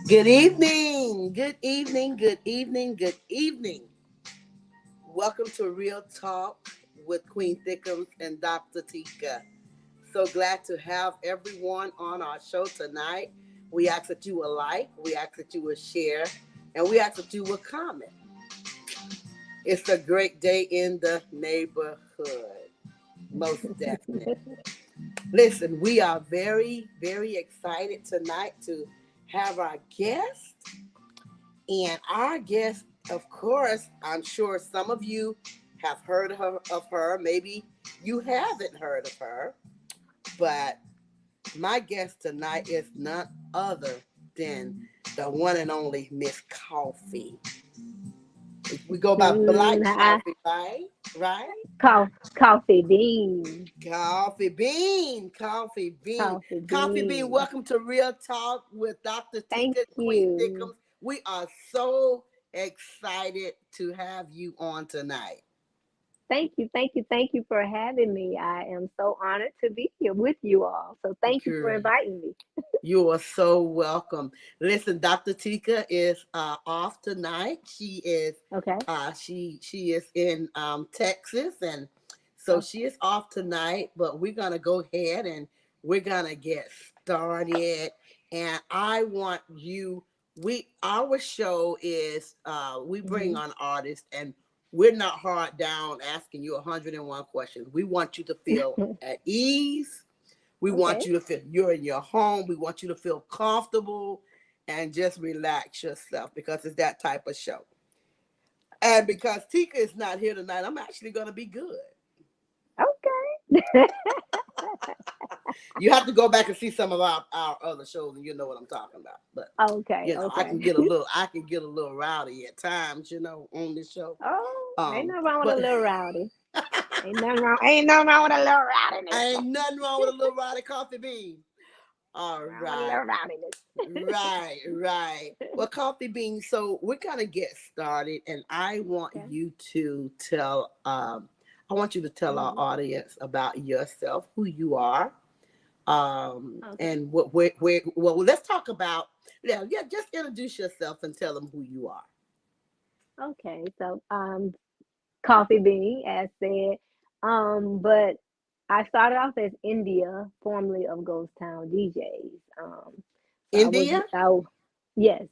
Good evening, good evening, good evening, good evening. Welcome to Real Talk with Queen Thickums and Dr. Tika. So glad to have everyone on our show tonight. We ask that you will like, we ask that you will share, and we ask that you will comment. It's a great day in the neighborhood, most definitely. Listen, we are very, very excited tonight to have our guest. And our guest, of course, I'm sure some of you have heard of her. Maybe you haven't heard of her. But my guest tonight is none other than the one and only Miss Coffee. We go by Black I Coffee, right? Right? coffee bean, Coffee Bean, Coffee Bean, coffee Coffee Bean. bean. Welcome to Real Talk with Dr. Thank Tika, Queen you. Thickums. We are so excited to have you on tonight. Thank you for having me. I am so honored to be here with you all. So thank you for Girl, inviting me. you are so welcome. Listen, Dr. Tika is off tonight. Okay. She is in Texas, and so Okay. she is off tonight. But we're gonna go ahead and we're gonna get started. And I want you. We our show is we bring hmm on artists, and we're not hard down asking you 101 questions. We want you to feel at ease. We Okay. want you to feel you're in your home. We want you to feel comfortable and just relax yourself because it's that type of show. And because Tika is not here tonight, I'm actually going to be good. Okay. You have to go back and see some of our other shows, and you know what I'm talking about. But Okay. I Okay. can get a little rowdy at times, on this show. Oh, ain't nothing wrong with a But little rowdy. Ain't nothing wrong with a little rowdiness. ain't nothing wrong with a little rowdy coffee bean. All Wrong with a right. little rowdiness. Right, right. Well, Coffee Bean, so we're gonna get started, and Okay. I want you to tell our hmm audience about yourself, who you are, Okay. and well, let's talk about, yeah, just introduce yourself and tell them who you are. Okay. So coffee bean, as said. But I started off as India, formerly of Ghost Town DJs. So India? yes.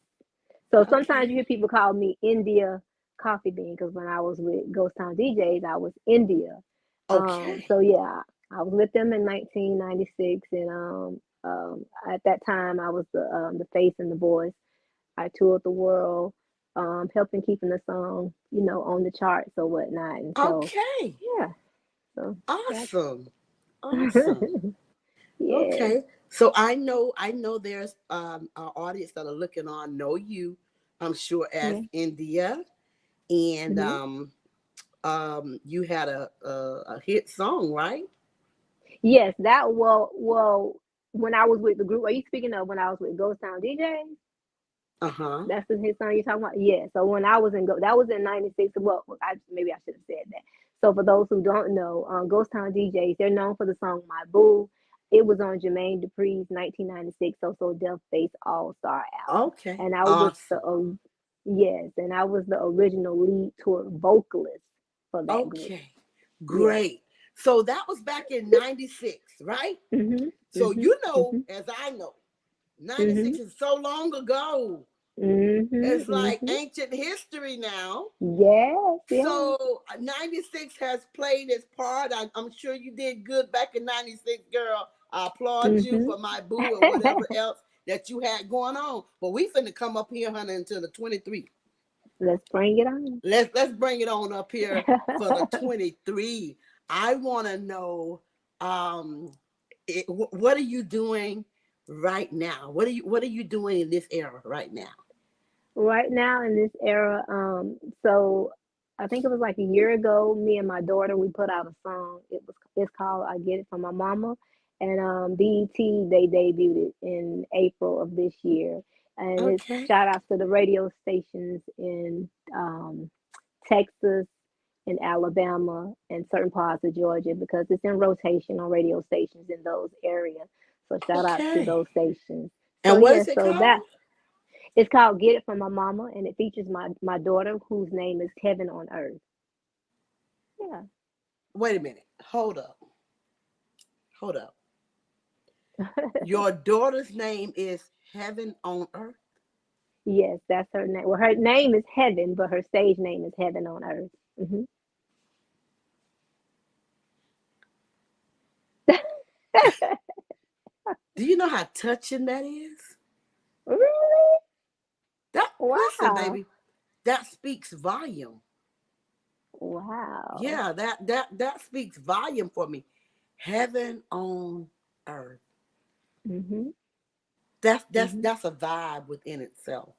So sometimes you Okay, hear people call me India Coffee Bean because when I was with Ghost Town DJs, I was India. okay, So yeah, I was with them in 1996, and at that time I was the face and the voice. I toured the world, helping keeping the song, on the charts or whatnot. And so, okay. yeah, so that's Awesome, awesome. yes, Okay. So I know there's our audience that are looking on know you, I'm sure, as yeah, India. And hmm you had a hit song, right? yes. Well, when I was with the group, are you speaking of when I was with Ghost Town DJs? Uh-huh. That's his song you're talking about? Yeah. So when I was that was in '96. Well, maybe I should have said that. So for those who don't know, Ghost Town DJs, they're known for the song My Boo. It was on Jermaine Dupri's 1996 So Deaf Face All Star album, Okay. and I was the Awesome. yes, and I was the original lead tour vocalist for that group. Okay. Yes. Great. So that was back in 96, right? Mhm. So Mhm. you know, Mhm. as I know, 96 Mhm. is so long ago. Mhm. It's like Mhm. ancient history now. Yes. Yes. So 96 has played its part. I'm sure you did good back in 96, girl. I applaud you Mhm. for My Boo and whatever else that you had going on. But we finna come up here, honey, into the 23. Let's bring it on. Let's bring it on up here for the 23. I want to know, um, what are you doing right now? What are you doing in this era right now? Right now in this era, so I think it was like a year ago, me and my daughter, we put out a song. It's called I Get It From My Mama. And BET, they debuted it in April of this year. And it's Okay. shout outs to the radio stations in Texas, in Alabama, and certain parts of Georgia because it's in rotation on radio stations in those areas. So shout out to Okay. those stations. So And what yeah, is it so that called? It's called Get It From My Mama, and it features my daughter, whose name is Heaven on Earth. Yeah. Wait a minute. Hold up. Hold up. Your daughter's name is Heaven on Earth. Yes, that's her name. Well, her name is Heaven, but her stage name is Heaven on Earth. Hmm. Do you know how touching that is? Really? That listen, Wow. baby, that speaks volume. Wow. Yeah, that speaks volume for me. Heaven on earth. Mhm. That's Mhm. that's a vibe within itself.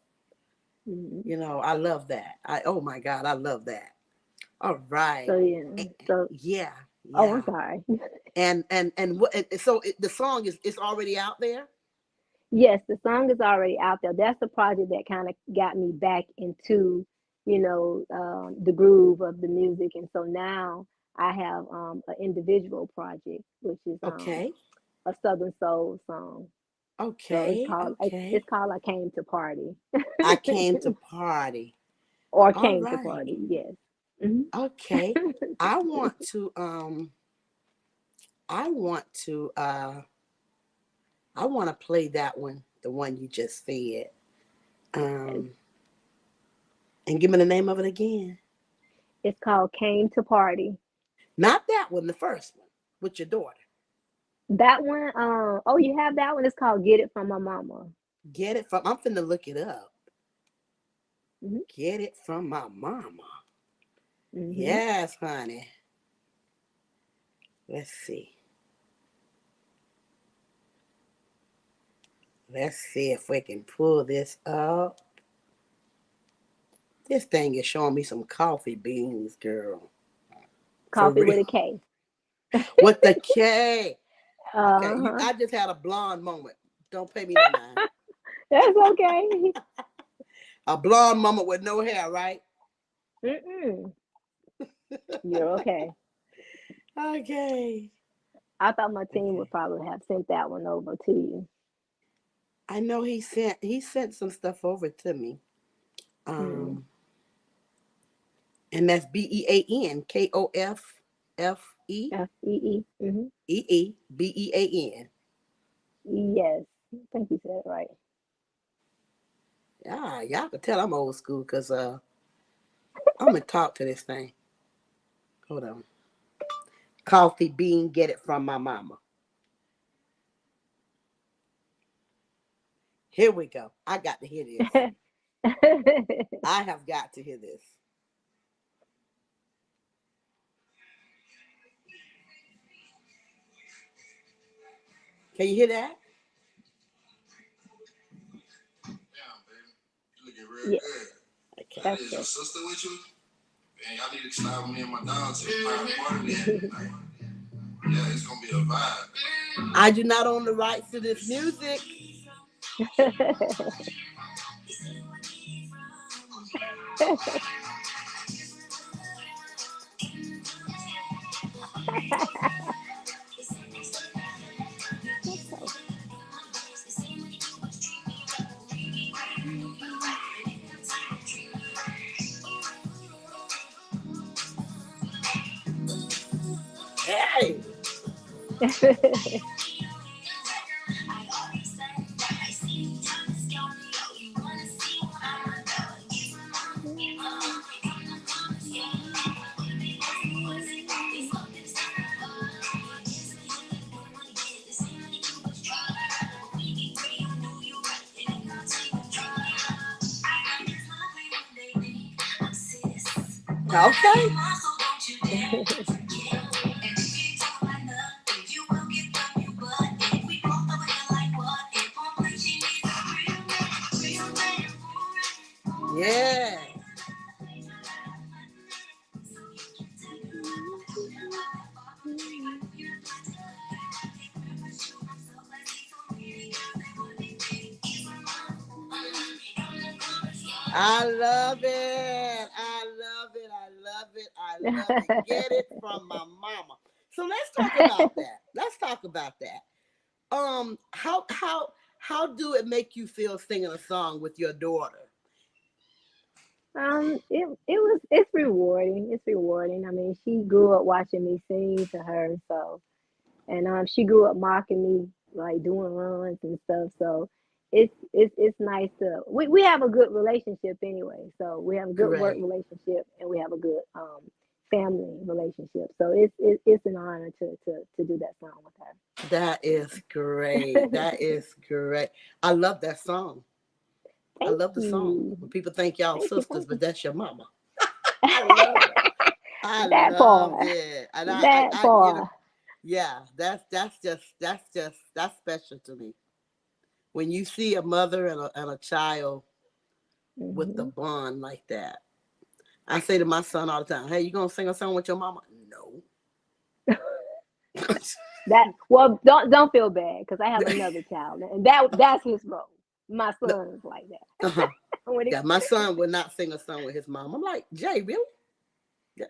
Mhm. You know, I love that. I oh my God, I love that. All right. So yeah. Eh, So yeah, oh, I'm yeah. sorry. And what? So the song is it's already out there. Yes, the song is already out there. That's the project that kind of got me back into, the groove of the music. And so now I have an individual project, which is Okay. a Southern Soul song. So it's Okay. called it's, Okay. it's called I Came to Party I came to party. or All Came to right. Party. Yes. Hmm. Okay. I want to I want to I want to play that one, the one you just said. Yes. Um and give me the name of it again. It's called Came to Party. Not that one, the first one with your daughter. That one, oh, you have that one? It's called Get It From My Mama. Get it from I'm finna look it up. Hmm. Get it from my mama. Hmm. Yes, honey. Let's see. Let's see if we can pull this up. This thing is showing me some coffee beans, girl. For Coffee real. with a K. With the K. Okay, you Uh-huh. I just had a blonde moment. Don't pay me no mind. That's okay. A blonde moment with no hair, right? Mm-mm. You're okay. Okay. I thought my team Okay. would probably have sent that one over to you. I know he sent some stuff over to me. Hmm. Um and that's BEANKOFFE F-E-E. Mm-hmm. EEBEAN. Yes. I think you said it right. Yeah, y'all can tell I'm old school because I'm gonna talk to this thing. Hold on. Coffee bean, get it from my mama. Here we go. I got to hear this. I have got to hear this. Can you hear that? Yeah, You looking real yeah, good. Okay. That that's is your good. sister with you? Man, y'all need to slide with me and my dog to the private party then. Like, yeah, it's gonna be a vibe. I do not own the rights to this music. Okay. Hey, okay. Yeah. I love it. I love it. I love it. I love it. Get it from my mama. So let's talk about that. Let's talk about that. How how do it make you feel singing a song with your daughter? It's rewarding. It's rewarding. I mean, she grew up watching me sing to her, so and she grew up mocking me, like doing runs and stuff. So it's nice to we have a good relationship anyway. So we have a good work Great. relationship and we have a good family relationship. So it's an honor to do that song with her. That is great. That is great. I love that song. I Thank love the song. you. When people think y'all Thank you. sisters, Thank but that's your mama. I love you. it. I That love part. it. And That part. yeah, that's special to me. When you see a mother and a child with the Hmm. bond like that. I say to my son all the time, "Hey, you gonna sing a song with your mama?" No. That well, don't feel bad because I have another child, and that's his role. My No. son is like that. Uh-huh. when it, Yeah, my son would not sing a song with his mom. I'm like, Jay, really? Yeah.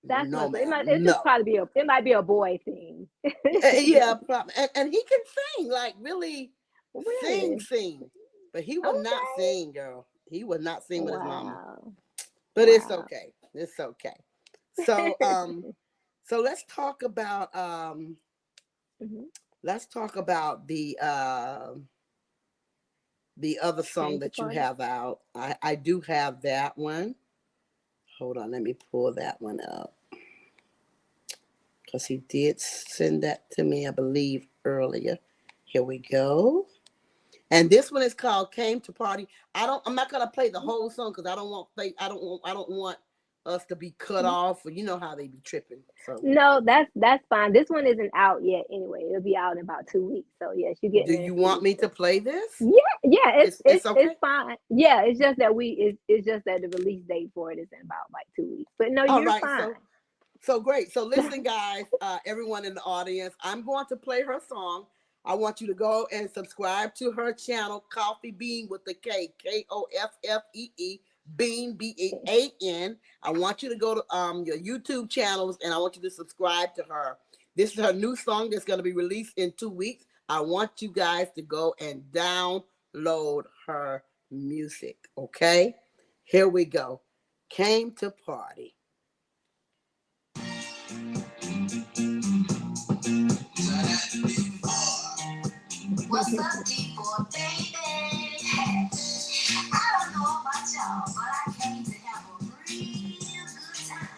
that's my No, son. ma'am. It just No. probably be it might be a boy thing. Yeah, probably. And he can sing, like really Really? sing. But he would not Okay. sing, girl. He would not sing with his mama. Wow. But it's Wow. okay. It's okay. So so Hmm. let's talk about the other song Came to that you party. have out. I do have that one. Hold on, let me pull that one up. Because he did send that to me, I believe, earlier. Here we go. And this one is called "Came to Party." I'm not gonna play the whole song because I don't want us to be cut off. Or you know how they be tripping. So, No, that's fine. This one isn't out yet anyway. It'll be out in about 2 weeks. So yes, you're do getting it in you two want weeks. me to play this? Yeah, yeah, It's it's okay. fine. Yeah, it's just that it's just that the release date for it is in about like 2 weeks. But no, All you're right. fine. So great. So listen, guys, everyone in the audience, I'm going to play her song. I want you to go and subscribe to her channel, Coffee Bean with the K, Koffee Bean Bean. I want you to go to your YouTube channels and I want you to subscribe to her. This is her new song that's going to be released in 2 weeks. I want you guys to go and download her music. Okay, here we go. Came to party. What's up, D4, baby? I don't know about y'all, but I came to have a real good time.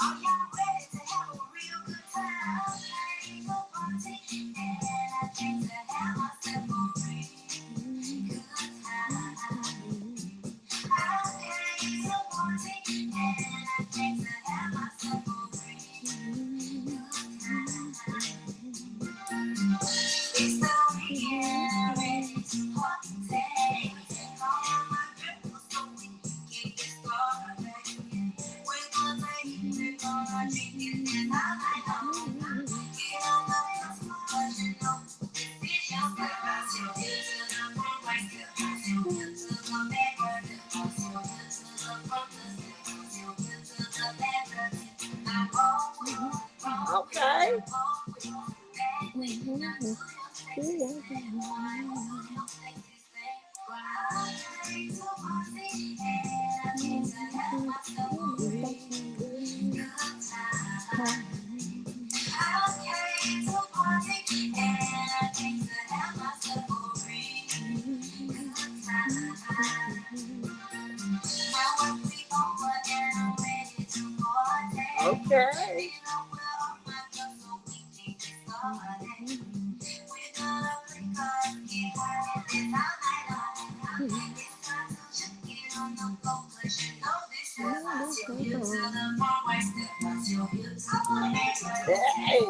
Are y'all ready to have a real good time? I came to party, and I came to have myself a real good time. I came to party, and I came to have myself a real good time. It's the weekend, ready to party. All my girls so we can get started. We're gonna take it, we're gonna drink it, and all night long. Get on the dance floor, 'cause you know this is your time. So good to the front, right to so good to the back, so good to the front, so good to the back. I'm all okay. Okay. Hey.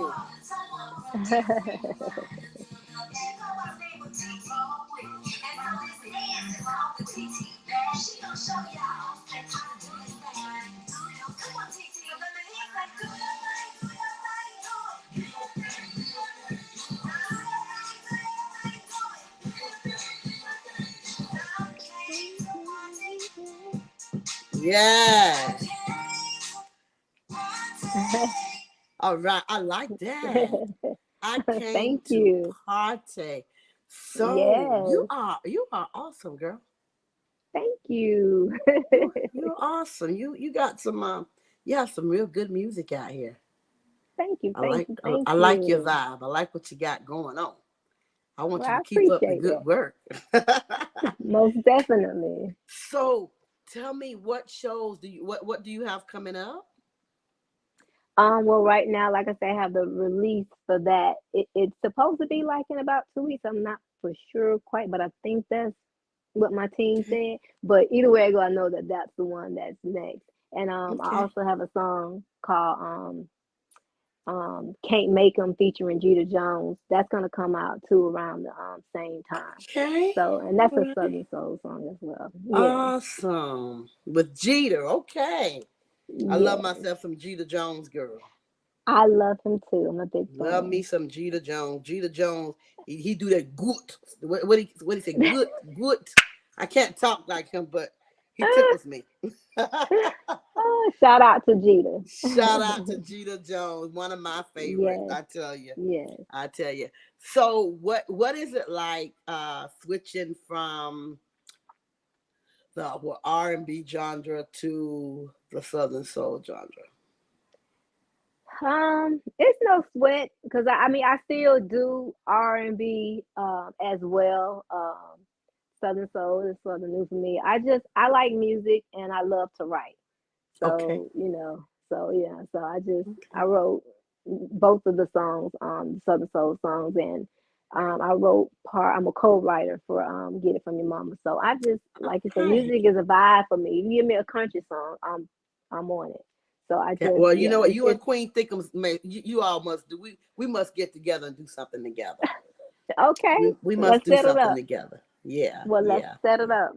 Yes. All right. I like that. I came Thank to you. party. So Yes. you are awesome, girl. Thank you. You're awesome. You got some you have some real good music out here. Thank you. Thank you. Thank I like your you. vibe. I like what you got going on. I want Well, you to I keep up the appreciate good that. work. Most definitely. So tell me, what shows do you what do you have coming up? Well, right now, like I say, I have the release for that. It's supposed to be like in about 2 weeks. I'm not for sure quite, but I think that's what my team Okay. said. But either way I go, I know that that's the one that's next. And I Okay. also have a song called "Can't Make 'Em" featuring Jeter Jones. That's gonna come out too around the same time. Okay. So, and that's All a right. Southern Soul song as well. Yeah, Awesome. With Jeter. Okay. I love yeah. myself some Jeter Jones, girl. I love him too. I'm a big Love me fan. some Jeter Jones. Jeter Jones, he do that good. What he say? Good, good. I can't talk like him, but he tickles me. Shout out to Jeter. Shout out to Jeter Jones, one of my favorites. Yes, I tell you. yes. I tell you. So what is it like switching from the R&B genre to the Southern Soul genre? It's no sweat because I mean I still do R&B as well. Southern Soul is Southern New for me. I like music and I love to write. Okay. So so yeah. So I Okay. wrote both of the songs, Southern Soul songs, and I wrote part. I'm a co-writer for "Get It From Your Mama." So I just All like you say, right. music is a vibe for me. You give me a country song, I'm on it. So Yeah, well, you yeah, know what? You and it's Queen Thickums, man, you all must do. We must get together and do something together. okay. We must Let's do set it something up. together. Yeah, Well, let's yeah, set it yeah. up.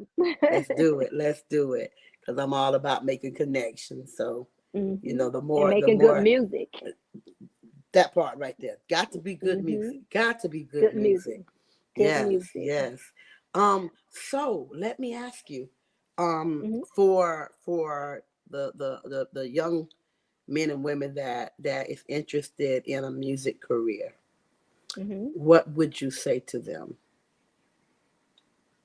Let's do it. Let's do it. Because I'm all about making connections. So, Hmm. And the making good more music. that part right there. Got to be good music. Hmm. Got to be good Good music. music. Good Yes, music. yes. So let me ask you, Hmm. for the young men and women that is interested in a music career, Hmm. what would you say to them?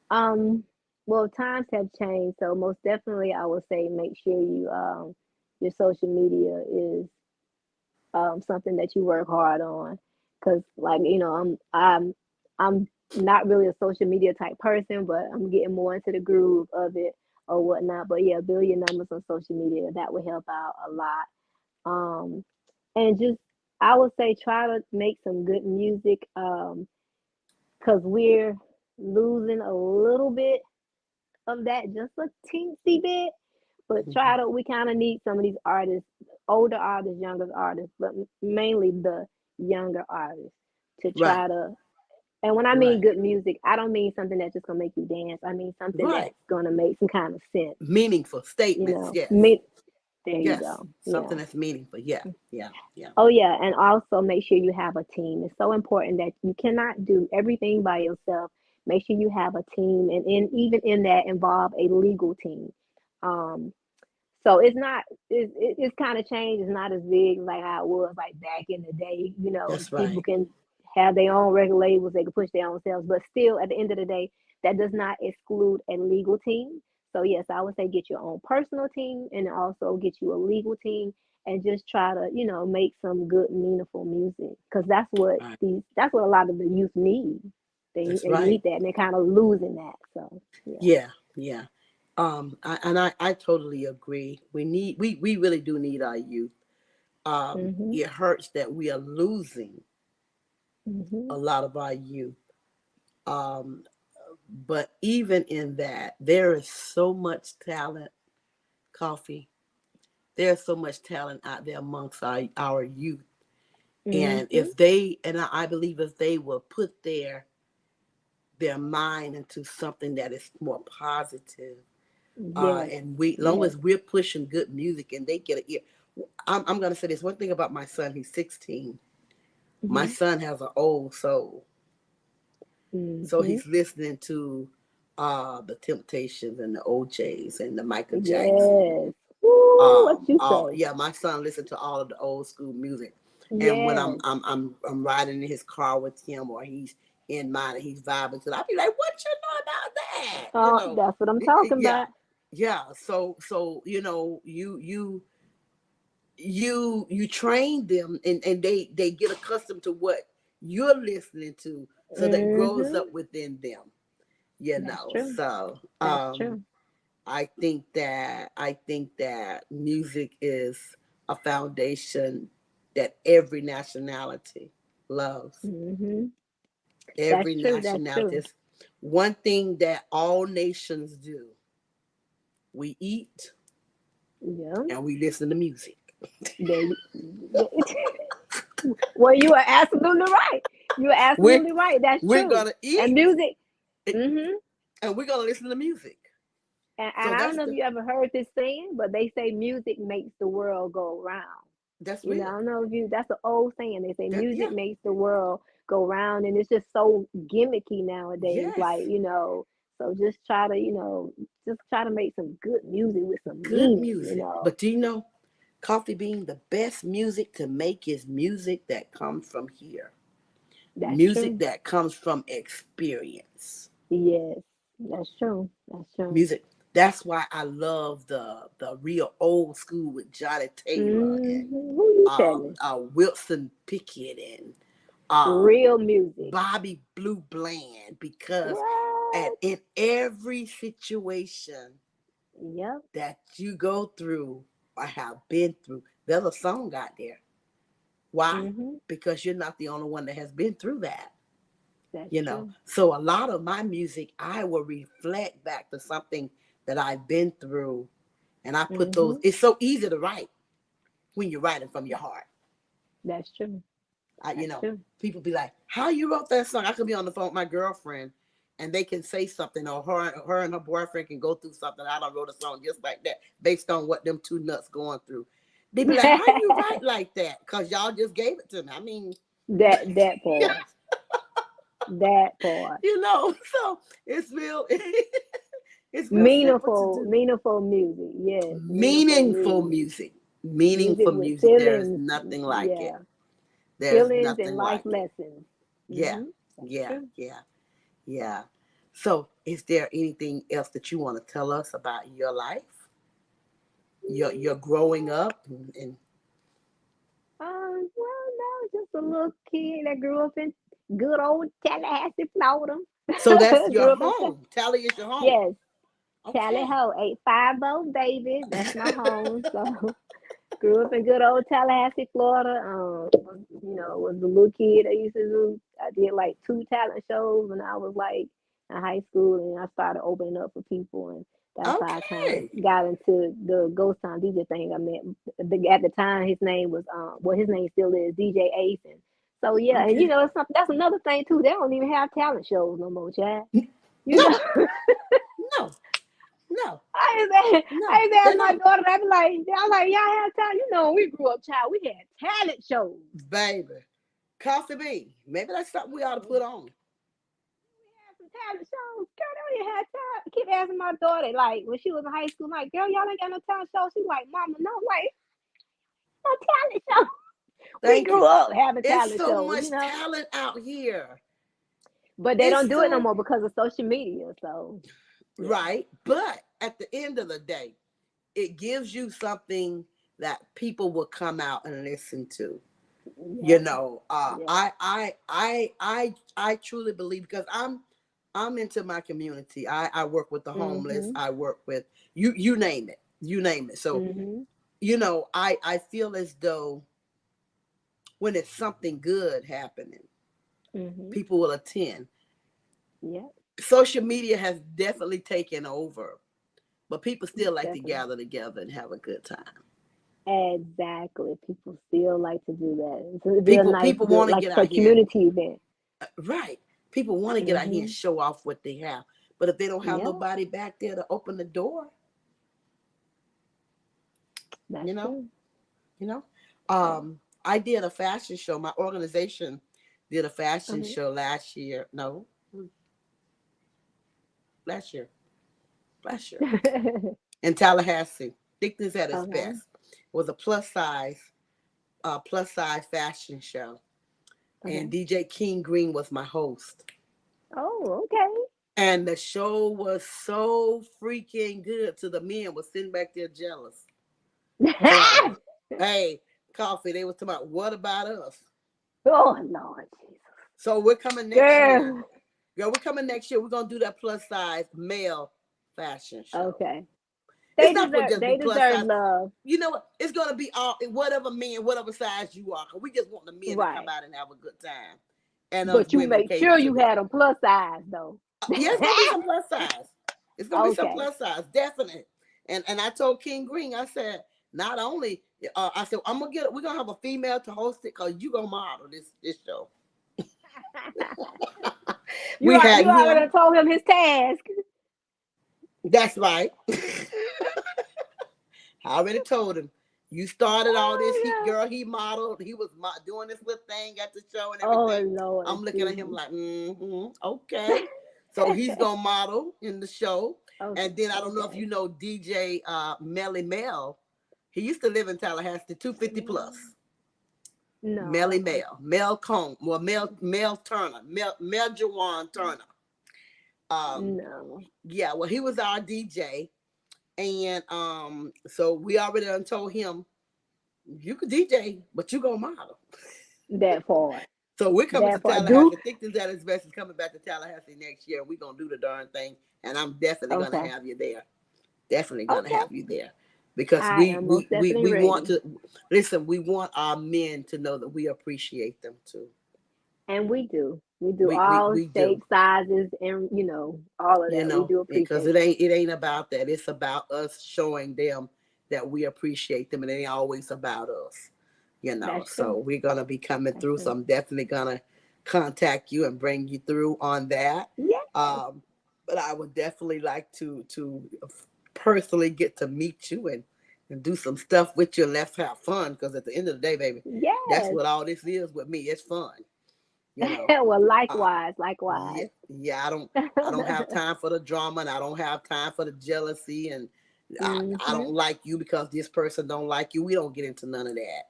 Um, well, times have changed, so most definitely, I would say make sure your social media is something that you work hard on, because like I'm not really a social media type person, but I'm getting more into the groove of it or whatnot. But yeah, build your numbers on social media. That would help out a lot. Um, and just I would say try to make some good music. Because we're losing a little bit of that, just a teensy bit. But Mhm. we kind of need some of these artists, older artists, younger artists, but mainly the younger artists to Right, try to. And when I mean right, good music, I don't mean something that's just gonna make you dance. I mean something right. that's gonna make some kind of sense. Meaningful You statements. know, Yes, me. There you yes. go. Yeah. Something that's meaningful. Yeah, yeah, yeah. Oh yeah, and also make sure you have a team. It's so important that you cannot do everything by yourself. Make sure you have a team, and even in that involve a legal team. Um, so it's not it's kind of changed. It's not as big like how it was like back in the day. That's People right. can have their own record labels. They can push their own sales, but still, at the end of the day, that does not exclude a legal team. So yes, I would say get your own personal team and also get you a legal team and just try to make some good, meaningful music because Right. that's what a lot of the youth need. They That's they right. need that and they're kind of losing that. So yeah. Yeah, yeah. I totally agree. We really do need our youth. Mhm. It hurts that we are losing Mhm. a lot of our youth. Um, but even in that, there is so much talent, coffee. There's so much talent out there amongst our youth. And Mhm. I believe if they will put their mind into something that is more positive, Yes. and long Yes. as we're pushing good music and they get an ear. I'm going to say this one thing about my son. He's 16. My Mhm. son has an old soul, so Mhm. he's listening to the Temptations and the OJs and the Michael Jackson. Yes. Woo, what you All say? yeah, my son listened to all of the old school music, and when Yes. I'm riding in his car with him, or in mind and he's vibing to it. I'll be like, what you know about that? Oh, that's what I'm talking Yeah, about. yeah. So you train them, and they get accustomed to what you're listening to, so that grows Mm-hmm. up within them. That's true. So That's true. I think that music is a foundation that every nationality loves. Mm-hmm. That's Every true. That's nationality true. is one thing that all nations do. We eat Yeah. and we listen to music. They, well, you are absolutely right. You are We're absolutely right. That's we're true. gonna And eat music. Mm-hmm. and we're gonna listen to music. And So I don't that's know if the you ever heard this saying, but they say music makes the world go round. that's You know, I real. don't know if you, that's an old saying. They say That music yeah. makes the world go round, and it's just so gimmicky nowadays. Yes. Like, so just try to, just try to make some good music with some Good meaning. music. But do you know, Coffee Bean, the best music to make is music that comes from here. That's Music true. that comes from experience. Yes, that's true. That's true. Music. That's why I love the real old school with Johnny Taylor and Who you telling? Wilson Pickett and um, Real music. Bobby Blue Bland, because What? in every situation Yep. that you go through or have been through, there's a song out there. Why? Mhm. Because you're not the only one that has been through that. That's true. So a lot of my music, I will reflect back to something that I've been through, and I put those. Mhm. It's so easy to write when you're writing from your heart. That's true. I, you That's know, true. People be like, "How you wrote that song?" I could be on the phone with my girlfriend, and they can say something, or her and her boyfriend can go through something. I don't wrote a song just like that, based on what them two nuts going through. They be like, "How you write like that?" Cause y'all just gave it to me. I mean, that part. That part. so it's real. It's real simple to Meaningful, do. meaningful music. Yes, meaningful Meaningful music. music. Music Meaningful with music. There is feelings. nothing like it. Yeah, There's feelings and nothing life like it. lessons. Yeah. That's Yeah. true. Yeah. Yeah. So, is there anything else that you want to tell us about your life? Your growing up and Well, no, just a little kid that grew up in good old Tallahassee, Florida. so that's your Grew up in home. Tally is your home. yes, Tally Okay. Ho, 850, baby. That's my home. So grew up in good old Tallahassee, Florida. Was a little kid. I did like two talent shows when I was like in high school, and I started opening up for people, and that's how I kind of Okay. got into the ghost town DJ thing. I met at the time his name was his name still is DJ Ace, and so yeah, and Okay. it's something that's another thing too. They don't even have talent shows no more, Chad. You know. No. No. No. I No. used to They ask my don't. daughter, I'm like, y'all have talent? When we grew up, child, we had talent shows. Baby. Coffee Bean. Maybe that's something we ought to put on. We had some talent shows. Girl, they only had talent. I keep asking my daughter, like, when she was in high school, like, girl, y'all ain't got no talent shows. She's like, Mama, no, like, no talent shows. We Thank grew you. up having It's talent so shows, much talent out here. but they don't It's do it no so more because of social media. So, yeah. right. But at the end of the day, it gives you something that people will come out and listen to. Yep. Yep. I truly believe, because I'm into my community. I work with the homeless. Mm-hmm. I work with you name it. You name it. So, Mm-hmm. I feel as though when it's something good happening, Mm-hmm. people will attend. Yep. Social media has definitely taken over, but people still like to Definitely. gather together and have a good time. Exactly. People still like to do that. It'd be a nice, People good, want to like get a out here, community event. right? People want to get out here and Hmm. show off what they have, but if they don't have Yeah, nobody back there to open the door, that's you know, true. you know, Yeah. I did a fashion show. My organization did a fashion Uh-huh. show last year. No, last year, last year in Tallahassee. Thickness at its Okay. best. It was a plus size fashion show, Okay. and DJ King Green was my host. Oh, okay. And the show was so freaking good to the men was sitting back there jealous. Talking about, hey, Coffee, they was talking about what about us? Oh Lord Jesus. So we're coming next year. Girl. Girl, we're coming next year. We're gonna do that plus size male fashion show. Okay. It's not gonna just be They plus deserve size. love. You know what? It's gonna be all whatever men, whatever size you are. Cause we just want the men to come Right. out and have a good time, and us But you women to make cater sure to you them. had them plus size though. Yeah, it's gonna be some plus size. It's gonna be some Okay. plus size, definite. And I told King Green, I said, not only I said I'm gonna get we're gonna have a female to host it because you gonna model this show. We had You already him. told him his task. That's right. I already told him. You started all this. He Oh girl, he modeled. He was doing this little thing at the show and my God. Oh everything. Lord I'm looking at him Jesus. like, okay. So he's gonna model in the show. Okay. And then I don't know if Okay. you know DJ Melly Mel. He used to live in Tallahassee, 250 No. plus. Melly No. Mel, Mel Cone, well Mel Turner, Mel Jawan Turner. Um, No. yeah, well he was our DJ, and so we already done told him you could DJ, but you gonna model. That part. So we're coming to That part. Do Tallahassee. Think that his best is coming back to Tallahassee next year. We're gonna do the darn thing, and I'm definitely gonna okay. have you there. Definitely gonna Okay. have you there because I am most definitely we want ready. to listen. We want our men to know that we appreciate them too. And we do. We do all We do. shapes, sizes, and all of You that. We know, do because appreciate them. it ain't about that. It's about us showing them that we appreciate them, and it ain't always about us. You know, That's so true. we're gonna be coming That's through. So true. I'm definitely gonna contact you and bring you through on that. Yes. Um, but I would definitely like to personally get to meet you and do some stuff with you and let's have fun because at the end of the day, baby, that's Yes. what all this is with me. It's fun, you know. Well, Uh, likewise, yeah, likewise. yeah. I don't have time for the drama, and I don't have time for the jealousy, and I hmm don't like you because this person don't like you. We don't get into none of that.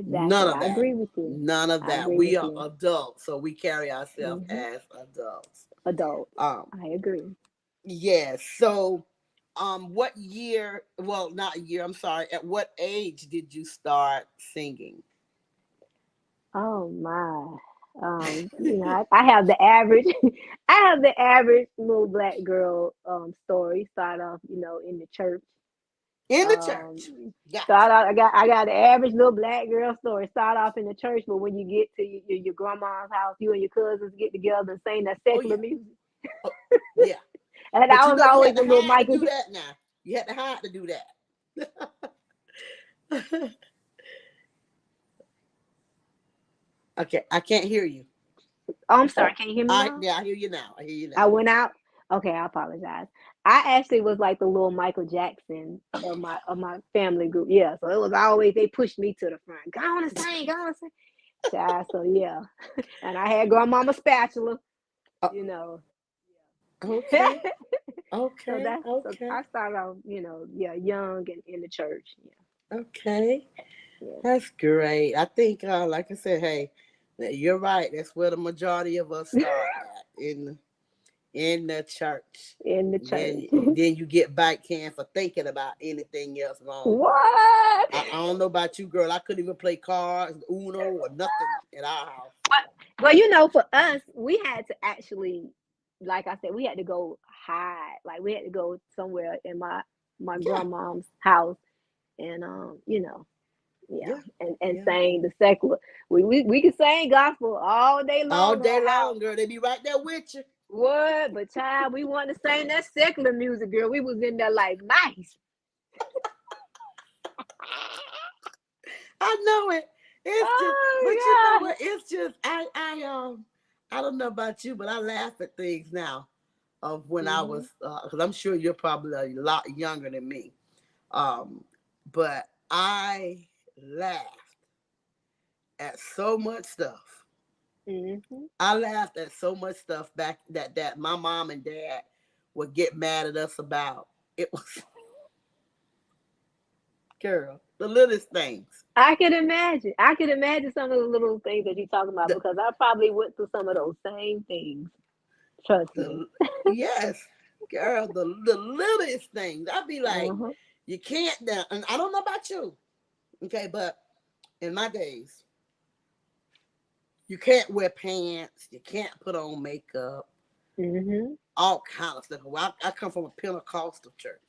None Exactly. of I that. agree with you. None of I that. agree with We are you. adults, so we carry ourselves hmm as adults. Adults. Um, I agree. yeah. So, what year? Well, not year. I'm sorry. At what age did you start singing? Oh my. I have the average I have the average little black girl story. Start off, in the church. In the Um church. Gotcha. Start out I got the average little black girl story. Start off in the church, but when you get to your grandma's house, you and your cousins get together and sing that Oh secular yeah. music. Oh, yeah. And But I you was know you always had the to little hide to Michael. do that now. You had to hide to do that. Okay, I can't hear you. Oh, I'm sorry, can you hear me I now? yeah, I hear you now. I hear you I now. went out. Okay, I apologize. I actually was like the little Michael Jackson of my family group. Yeah, so it was always they pushed me to the front. Go on and sing, go on and sing. Child, so yeah, and I had grandmama spatula. Oh, You know, okay, okay, so okay, I started out, yeah, young and in the church. okay. Yeah, That's great. I think, like I said, hey, you're right. That's where the majority of us start at in the church. yeah, in the church. Then you get back can for thinking about anything else wrong. What? I don't know about you, girl. I couldn't even play cards, Uno, or nothing at our house. Well, for us, we had to actually, like I said, we had to go hide. Like we had to go somewhere in my Yeah, grandmom's house, and yeah, yeah, and yeah. sang the secular. We could sing gospel all day All long in day our house. long, girl. They be right there with you. What? But child, we wanted to sing that secular music, girl. We was in there like mice. I know it. It's just, but you know Oh what? It's just, I don't know about you, but I laugh at things now of when I yeah. was, because I'm sure you're probably a lot younger than me. Um, but I laughed at so much stuff. Mm-hmm. I laughed at so much stuff back that my mom and dad would get mad at us about. It was, girl, the littlest things. I can imagine. I can imagine some of the little things that you're talking about The, because I probably went through some of those same things. Trust me. The yes, girl, the littlest things. I'd be like, Uh-huh. you can't now. And I don't know about you, okay, but in my days, you can't wear pants, you can't put on makeup, Mhm. all kind of stuff. Well, I come from a Pentecostal church,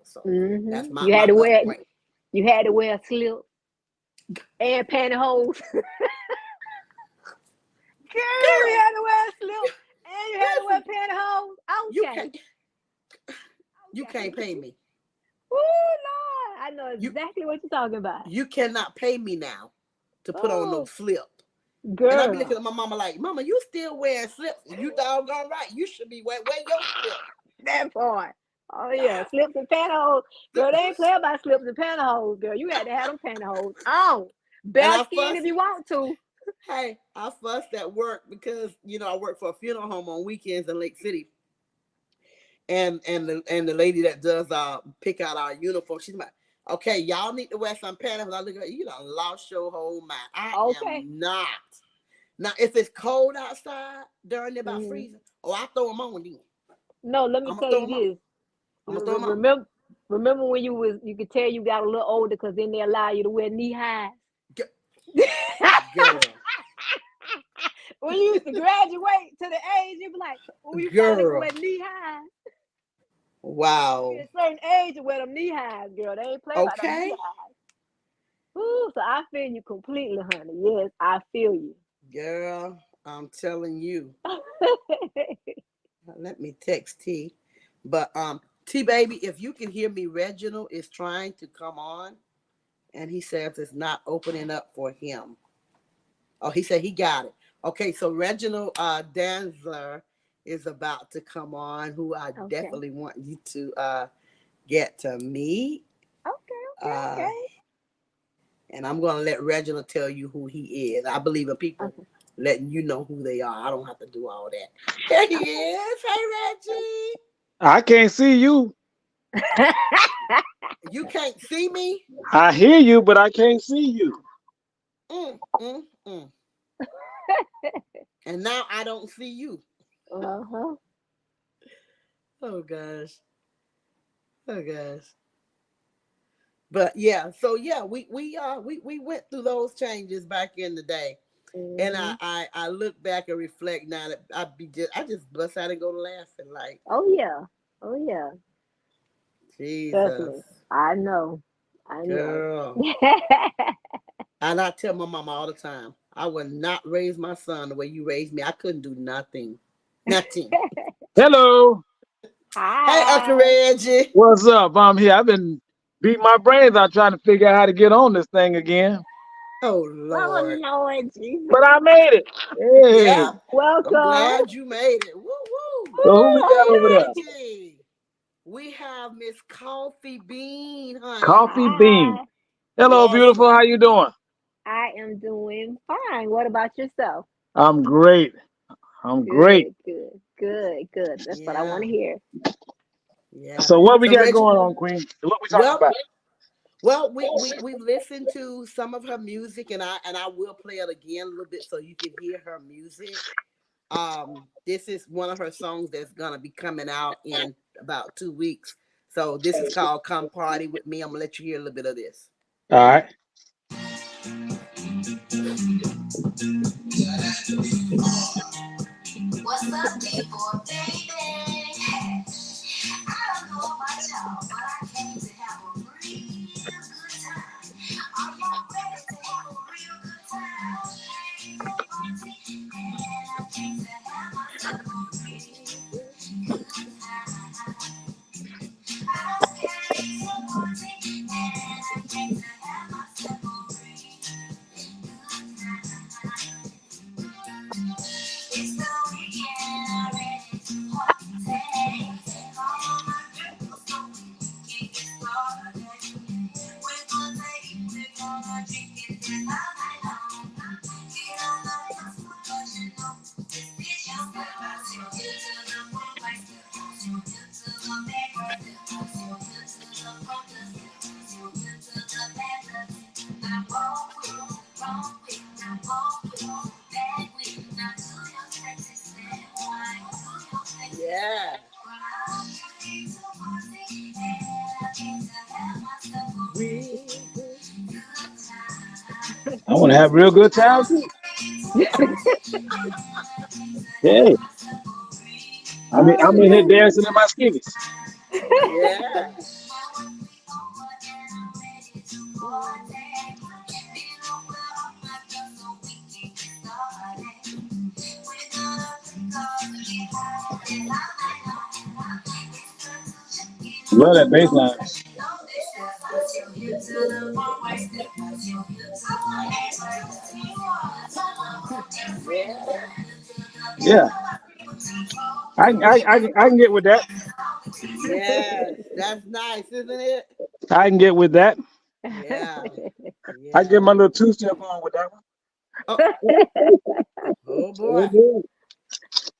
so that's Mhm. my You had my to wear upbringing. you had to wear a slip and pantyhose. Girl, you Girl, had to wear a slip and you had to wear listen, pantyhose. you Okay. can't you can't Okay. pay me. Ooh, Lord. I know You exactly what you're talking about. you cannot pay me now to put on no Oh, slip. And I be looking girl. at my mama like, Mama, you still wearing slips? You doggone right. You should be wearing your slip. That part. Oh yeah, slips and pantyhose. Girl, they ain't play about slips and pantyhose, girl. You had to have them pantyhose on. And Bare I skin if fuss. you want to. Hey, I fussed at work because I work for a funeral home on weekends in Lake City, and the lady that does pick out our uniform, she's like, okay, y'all need to wear some pantyhose. I look at her, you done lost your whole mind. I Okay. am not. Now, if it's cold outside, during about Hmm. freezing, I throw them on then. No, let me I'm gonna tell throw you them on. this. I'm gonna throw them on. Remember when you could tell you got a little older because then they allow you to wear knee highs. Girl, When you used to graduate to the age, you be like, oh, you finally can girl, wear knee highs. Be wow. a certain age to wear them knee highs, girl. They ain't play about them knee Okay, highs. Ooh, so I feel you completely, honey. Yes, I feel you. girl, I'm telling you. Let me text T. But T baby, if you can hear me, Reginald is trying to come on and he says it's not opening up for him. Oh, he said he got it. Okay, so Reginald Danzler is about to come on, who I Okay. definitely want you to get to meet. Okay, okay, Uh, okay. and I'm gonna let Reginald tell you who he is. I believe in people Okay. letting you know who they are. I don't have to do all that. Here he is. Hey Reggie. I can't see you. Okay. You can't see me? I hear you, but I can't see you. Mm. And now I don't see you. Uh-huh. Oh gosh. Oh gosh. But yeah, so yeah, we went through those changes back in the day. And I Hmm. I, I look back and reflect now that I just bust out and go laughing like Oh yeah. Oh yeah. Trust Jesus, me. I know. I know. girl. And I tell my mama all the time, I would not raise my son the way you raised me. I couldn't do nothing. Nothing. Hello. Hey, Uncle Hi. Reggie. What's up? I'm here. I've been beating my brains out trying to figure out how to get on this thing again. Oh Oh Lord. Lord Jesus. But I made it. Hey. Yeah. I'm Welcome. glad you made it. Woo woo. So who we Woo, got over there? okay. Reggie. We have Miss Coffee Bean, honey. Coffee Bean. Hi. Hello, Yes. beautiful. How you doing? I am doing fine. What about yourself? I'm great. I'm great. Good, good, good, good. That's what I want Yeah. to hear. Yeah. So what we So got Reggie, going on, Queen? What we talking well, about? we listened to some of her music, and I will play it again a little bit so you can hear her music. This is one of her songs that's gonna be coming out in about 2 weeks. So this is called "Come Party with Me." I'm gonna let you hear a little bit of this. All right. What's up, people, baby? I don't know about y'all, but I came to have a real good time. Are y'all ready to have a real good time? Hey, party, and I came to have myself a real good time. I came to party, and I came to have myself a real good time. It's the weekend already. Party, take all my girls so we can get started. We're gonna we're gonna drink it till all night long. Get on the dance floor 'cause you know this is your style. So good to the front, like so good to the back, so good to the front, so good to the back. Now walk with, wrong with, now walk with, back with, now do your sexy stand, wine. I want to have real good time too. Hey, I'm Oh in here no. dancing in my skivvies. Yeah. Love that bass line. Yeah. Yeah, I can get with that. Yes. That's nice, isn't it? I can get with that. Yeah. I can get Yeah. my little two step on with that one. Oh, oh Oh, boy. boy.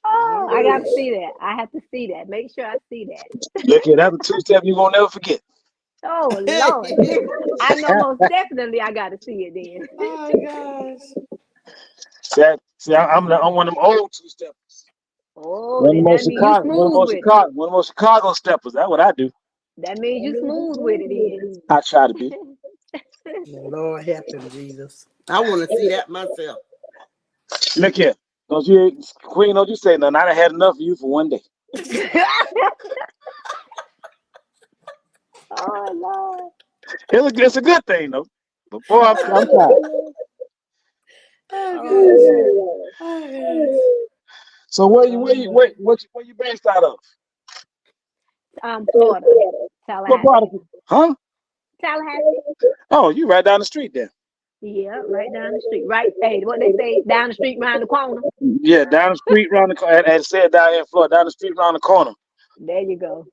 All Oh, I got to right. see that. I have to see that. Make sure I see that. Look here, that's a two step you won't never forget. Oh Lord. I know most definitely I got to see it then. Oh gosh. I'm one of them old two steppers. Oh, then that means you smooth with it. One of the most Chicago steppers. That's what I do. That means you smooth with it I try to be. then. Lord help him, Jesus. I want to see that myself. Look here, don't you, Queen? Don't you say nothing? I done had enough of you for one day. Oh Lord. It's a good thing though. But boy, I'm tired. Oh Oh gosh. Lord. Oh gosh. So Oh, where you based out of? Florida, What part of Tallahassee, it? Huh? Tallahassee. Oh, you right down the street there. Yeah, right down the street. Right, hey, what they say, down the street, behind the corner. Yeah, down the street, around the corner. And said down here in Florida, down the street, around the corner, There you go.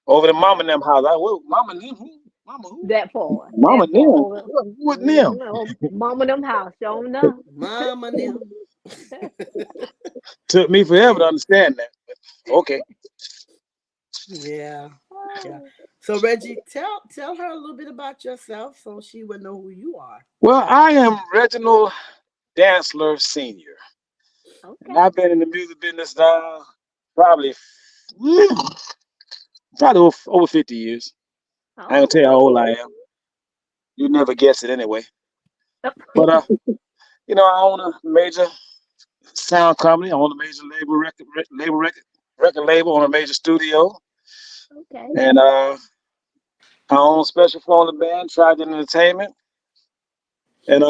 over the mama and them house. Mama and them who? Mama who? Mama That and far them. over. Who and them? Oh, mama them house, sure enough. mama now. Took me forever to understand that. But okay. Yeah. Yeah. Oh, So Reggie, tell her a little bit about yourself so she would know who you are. Well, I am Reginald Dansler Senior, and okay. I've been in the music business now probably mm, probably over 50 years. I ain't gonna tell you Okay. how old I am. You never guess it anyway. But I own a major sound company. I own a major record label, on a major studio, Okay. and I own Special for the band, Trident Entertainment, and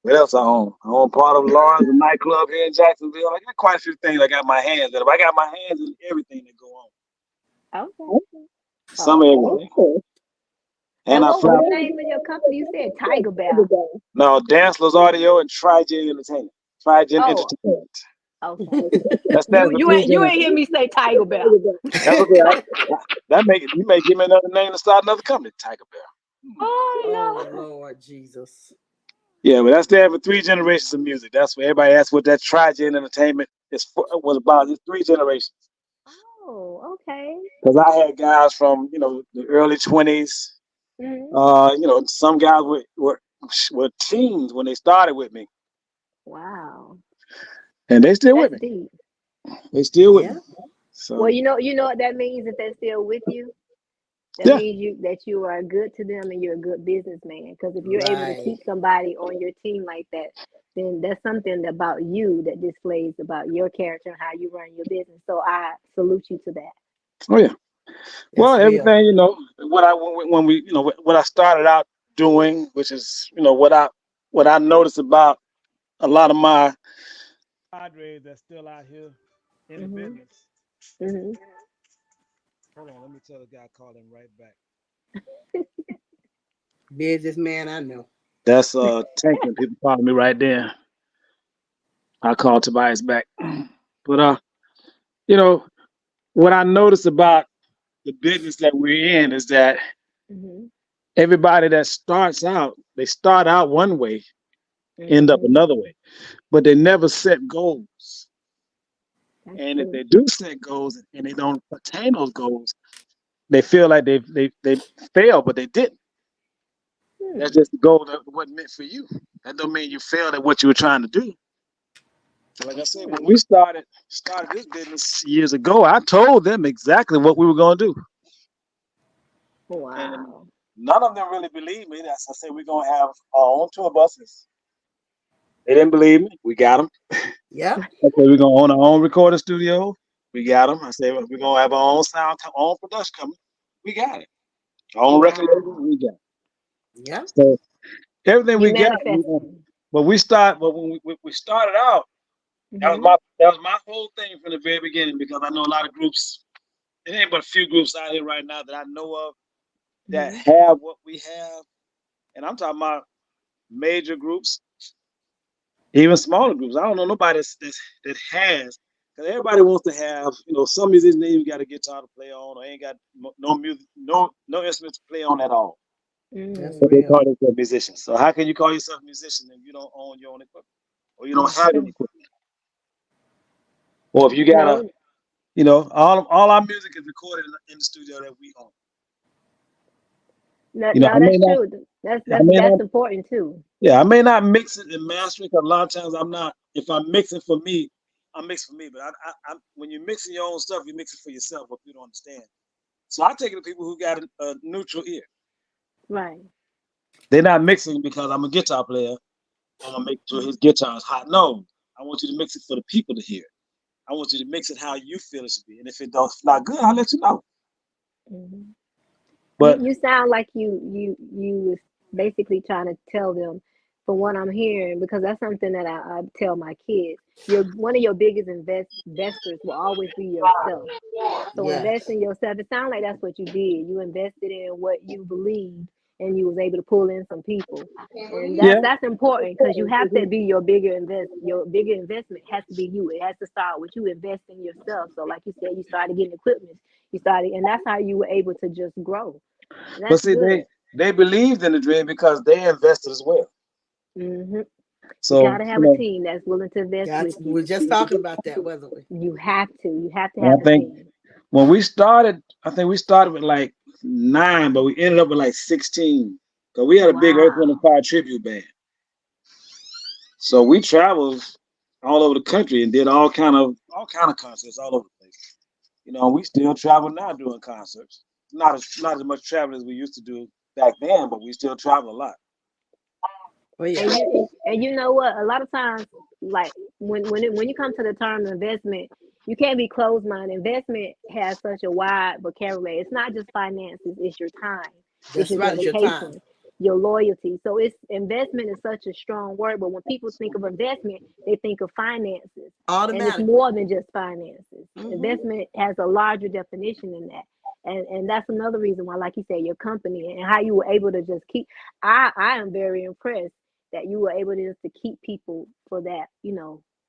what else I own? I own part of Lawrence, a nightclub here in Jacksonville. I got quite a few things I got my hands in. I got my hands in everything that go on. Okay. Some of Okay. everything. And And I what was fly. the name of your company? You said Tiger Bear. No, Danceless Audio and Trigen Entertainment. Trigen Oh, Entertainment. okay. That stands for three You ain't generations. hear me say Tiger Bear. That's okay. You may give me another name to start another company, Tiger Bear. Oh Oh Lord Jesus. Yeah, but that stands for three generations of music. That's what everybody asks what that Trigen Entertainment was about. It's three generations. no. Oh, okay. Because I had guys from the early 20s. Hmm. Some guys were teens when they started with me, Wow. and they still with That's me. deep. They still with me. Yeah. Well, So you know what that means if they're still with you? That yeah, means you are good to them and you're a good businessman. Because if you're able to Right. keep somebody on your team like that, then that's something about you that displays about your character and how you run your business. So I salute you to that. oh yeah. Well, That's real. everything what I when we what I started out doing, which is what I noticed about a lot of my padres that's still out here in the Mhm. business. Mhm. Hold on, let me tell the guy call him right back. Business man I know. That's tanking people calling me right there. I call Tobias back. But you know, what I noticed about the business that we're in is that Mhm. everybody that starts out, they start out one way, end up Mhm. another way, but they never set goals. That's And if true. they do set goals and they don't attain those goals, they feel like they failed, but they didn't. That's Hmm. just the goal that wasn't meant for you. That don't mean you failed at what you were trying to do. So like I said, when Hmm. we started this business years ago, I told them exactly what we were going to do. And Wow. none of them really believe me. That's I said we're gonna have our own tour buses. They didn't believe me. We got them. Yep. I said we're gonna own our own recording studio. We got them. I said we're gonna have our own sound, own production company. We got it. Our own record label. Wow. We got it. Yep. So everything You we got. manifesting. But we start. But when we started out, Hmm. that was my whole thing from the very beginning because I know a lot of groups. It ain't but a few groups out here right now that I know of that Hmm. have what we have, and I'm talking about major groups, even smaller groups. I don't know nobody that has. Because everybody wants to have, some musicians they even got a guitar to play on, or ain't got no music, no instruments to play on at all. That's But Mm. they real. call themselves musicians. So how can you call yourself a musician if you don't own your own equipment, or you don't That's have any true. equipment, or if you got a, No, all our music is recorded in the studio that we own. no, I no, may that's not, true. That's I that's may that's not, important too. yeah, I may not mix it and master it. 'Cause a lot of times I'm not. If I'm mixing for me, I'm mixing for me. But when you're mixing your own stuff, you mix it for yourself. If you don't understand, so I take it to people who got a neutral ear. Right. They're not mixing because I'm a guitar player. I'm gonna make sure his guitar is hot. No, I want you to mix it for the people to hear. I want you to mix it how you feel it should be. And if it's not good, I'll let you know. Hmm. You But you sound like you was basically trying to tell them, from what I'm hearing, because that's something that I tell my kids. Your one of your biggest investors will always be yourself. So invest Yes. in yourself. It sounds like that's what you did. You invested in what you believed, and you was able to pull in some people, and yeah, that's important because you have to be your bigger invest. Your bigger investment has to be you. It has to start with you investing in yourself. So, like you said, you started getting equipment. You started, and that's how you were able to just grow. And but that's see, good. they believed in the dream because they invested as well. Hmm. You So gotta have a team that's willing to invest with Gotcha. We you. were just talking about that, wasn't we? You have to. You have to and I have a think team. when we started, I think we started with like 9, but we ended up with like 16 because we had a big Earth, Wind and Wow. Fire tribute band. So we traveled all over the country and did all kind of concerts all over the place. We still travel now doing concerts. Not as much travel as we used to do back then, but we still travel a lot. Oh yeah. And you know what? A lot of times, like when you come to the term investment, you can't be closed minded. Investment has such a wide vocabulary. It's not just finances. It's your time. It's That's your right. It's your time. dedication, your loyalty. So it's investment is such a strong word. But when people think of investment, they think of finances, and it's Automatically. more than just finances. Mm-hmm. Investment has a larger definition than that. And that's another reason why, like you said, your company and how you were able to just keep. I am very impressed that you were able to just to keep people for that,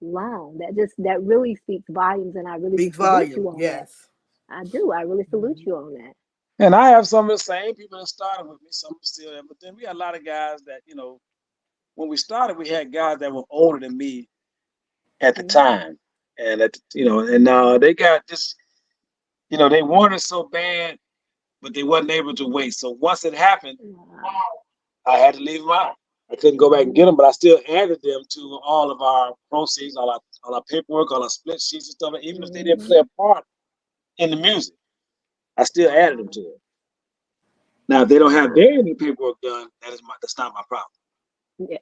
long. That really speaks volumes, and I really Big salute volume. you on that. Yes. I do. I really salute Mm-hmm. you on that. And I have some of the same people that started with me, some still there, but then we had a lot of guys that, when we started, we had guys that were older than me at the Mhm. time. And they got just, they wanted so bad, but they wasn't able to wait. So once it happened, Wow. I had to leave them out. I couldn't go back and get Mhm. them, but I still added them to all of our proceeds, all our paperwork, all our split sheets and stuff. Even if they didn't Mhm. play a part in the music, I still added them Wow. to it. Now, if they don't have their Wow. any paperwork done, that's not my problem. Yeah,